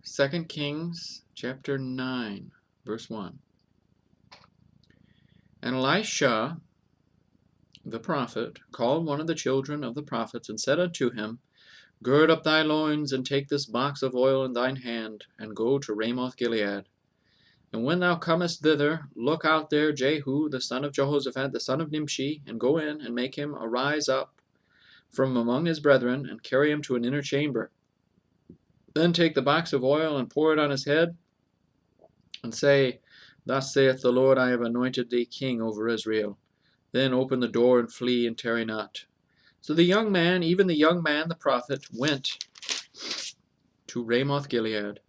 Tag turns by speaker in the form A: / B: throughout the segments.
A: 2 Kings chapter 9, verse 1. And Elisha the prophet called one of the children of the prophets, and said unto him, Gird up thy loins, and take this box of oil in thine hand, and go to Ramoth Gilead. And when thou comest thither, look out there Jehu the son of Jehoshaphat the son of Nimshi, and go in, and make him arise up from among his brethren, and carry him to an inner chamber. Then take the box of oil, and pour it on his head, and say, Thus saith the Lord, I have anointed thee king over Israel. Then open the door, and flee, and tarry not. So the young man, even the young man the prophet, went to Ramoth Gilead.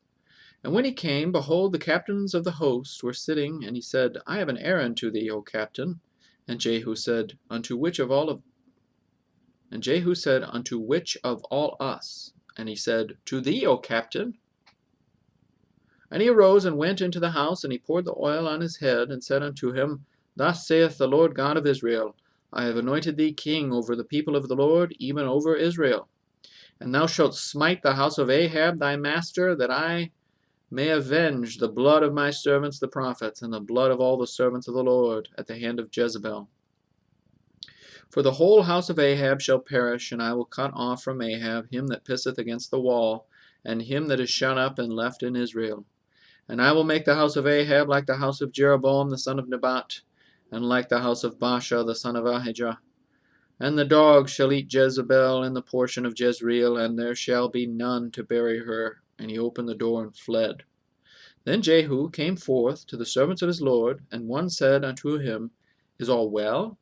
A: And when he came, behold, the captains of the host were sitting, and he said, I have an errand to thee, O captain. And Jehu said, Unto which of all us? And he said, To thee, O captain. And he arose and went into the house, and he poured the oil on his head, and said unto him, Thus saith the Lord God of Israel, I have anointed thee king over the people of the Lord, even over Israel. And thou shalt smite the house of Ahab thy master, that I may avenge the blood of my servants the prophets, and the blood of all the servants of the Lord, at the hand of Jezebel. For the whole house of Ahab shall perish, and I will cut off from Ahab him that pisseth against the wall, and him that is shut up and left in Israel. And I will make the house of Ahab like the house of Jeroboam the son of Nebat, and like the house of Baasha the son of Ahijah. And the dogs shall eat Jezebel in the portion of Jezreel, and there shall be none to bury her. And he opened the door and fled. Then Jehu came forth to the servants of his lord, and one said unto him, Is all well?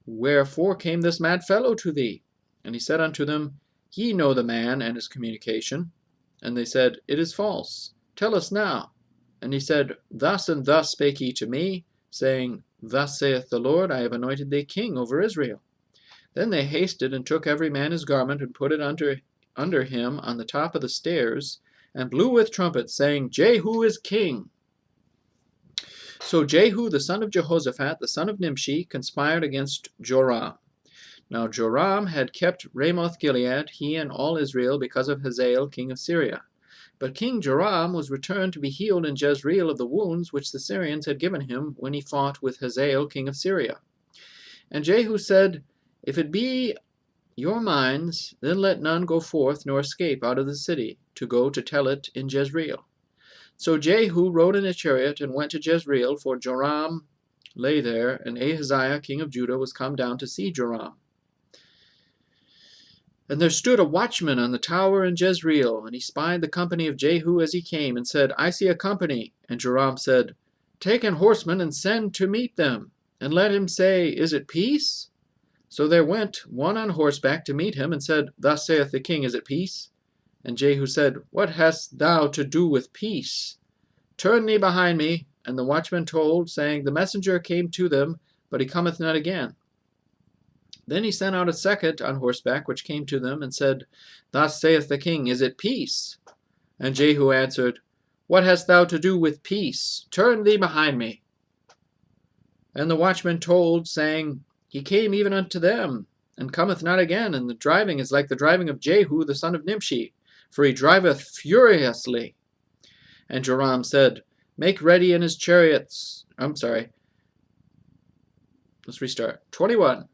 A: Wherefore came this mad fellow to thee? And he said unto them, Ye know the man and his communication. And they said, It is false. Tell us now. And he said, Thus and thus spake he to me, saying, Thus saith the Lord, I have anointed thee king over Israel. Then they hasted, and took every man his garment, and put it under him on the top of the stairs, and blew with trumpets, saying, Jehu is king. So Jehu the son of Jehoshaphat, the son of Nimshi, conspired against Joram. Now Joram had kept Ramoth Gilead, he and all Israel, because of Hazael king of Syria. But King Joram was returned to be healed in Jezreel of the wounds which the Syrians had given him when he fought with Hazael king of Syria. And Jehu said, If it be your minds, then let none go forth nor escape out of the city, to go to tell it in Jezreel. So Jehu rode in a chariot and went to Jezreel, for Joram lay there, and Ahaziah king of Judah was come down to see Joram. And there stood a watchman on the tower in Jezreel, and he spied the company of Jehu as he came, and said, I see a company. And Joram said, Take an horseman, and send to meet them, and let him say, Is it peace? So there went one on horseback to meet him, and said, Thus saith the king, Is it peace? And Jehu said, What hast thou to do with peace? Turn thee behind me. And the watchman told, saying, The messenger came to them, but he cometh not again. Then he sent out a second on horseback, which came to them, and said, Thus saith the king, Is it peace? And Jehu answered, What hast thou to do with peace? Turn thee behind me. And the watchman told, saying, He came even unto them, and cometh not again, and the driving is like the driving of Jehu the son of Nimshi, for he driveth furiously. And Joram said, Make ready in his chariots. Let's restart. 21.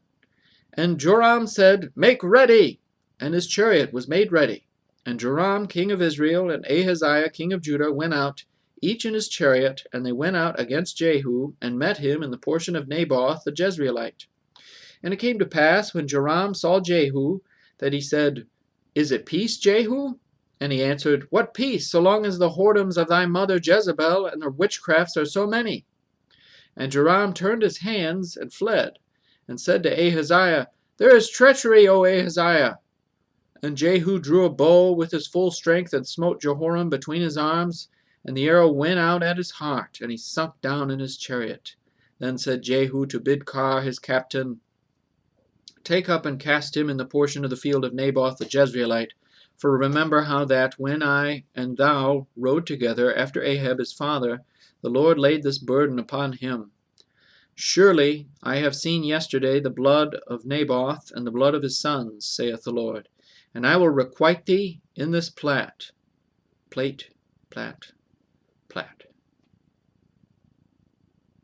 A: And Joram said, Make ready! And his chariot was made ready. And Joram king of Israel and Ahaziah king of Judah went out, each in his chariot, and they went out against Jehu, and met him in the portion of Naboth the Jezreelite. And it came to pass, when Joram saw Jehu, that he said, Is it peace, Jehu? And he answered, What peace, so long as the whoredoms of thy mother Jezebel and her witchcrafts are so many? And Joram turned his hands and fled, and said to Ahaziah, There is treachery, O Ahaziah. And Jehu drew a bow with his full strength, and smote Jehoram between his arms, and the arrow went out at his heart, and he sunk down in his chariot. Then said Jehu to Bidkar his captain, Take up and cast him in the portion of the field of Naboth the Jezreelite, for remember how that, when I and thou rode together after Ahab his father, the Lord laid this burden upon him. Surely I have seen yesterday the blood of Naboth and the blood of his sons, saith the Lord, and I will requite thee in this plat. plate, plat, plat,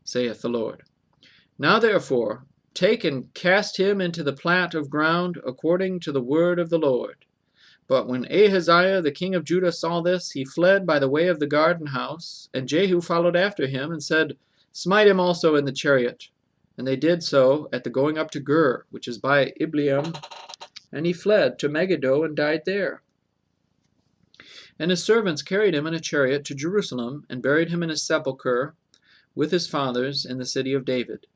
A: saith the Lord. Now therefore, take and cast him into the plat of ground, according to the word of the Lord. But when Ahaziah the king of Judah saw this, he fled by the way of the garden house, and Jehu followed after him, and said, Smite him also in the chariot. And they did so at the going up to Gur, which is by Ibleam, and he fled to Megiddo and died there. And his servants carried him in a chariot to Jerusalem, and buried him in his sepulchre with his fathers in the city of David.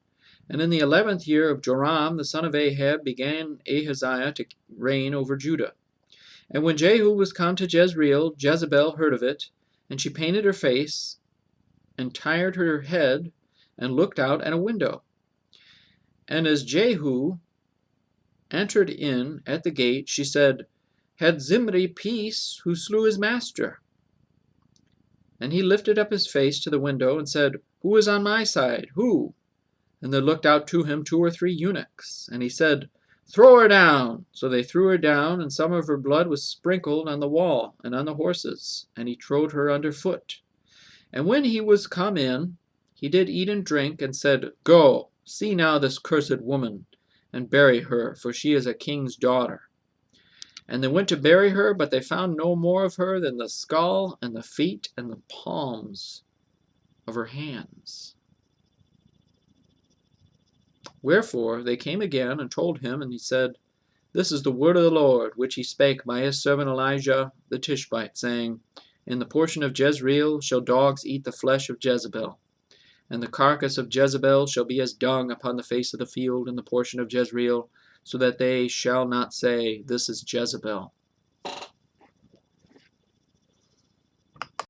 A: And in the 11th year of Joram the son of Ahab began Ahaziah to reign over Judah. And when Jehu was come to Jezreel, Jezebel heard of it, and she painted her face, and tired her head, and looked out at a window. And as Jehu entered in at the gate, she said, Had Zimri peace, who slew his master? And he lifted up his face to the window, and said, Who is on my side? Who? And there looked out to him 2 or 3 eunuchs. And he said, Throw her down. So they threw her down, and some of her blood was sprinkled on the wall and on the horses, and he trode her under foot. And when he was come in, he did eat and drink, and said, Go, see now this cursed woman, and bury her, for she is a king's daughter. And they went to bury her, but they found no more of her than the skull and the feet and the palms of her hands. Wherefore they came again and told him, and he said, This is the word of the Lord, which he spake by his servant Elijah the Tishbite, saying, In the portion of Jezreel shall dogs eat the flesh of Jezebel, and the carcass of Jezebel shall be as dung upon the face of the field in the portion of Jezreel, so that they shall not say, This is Jezebel.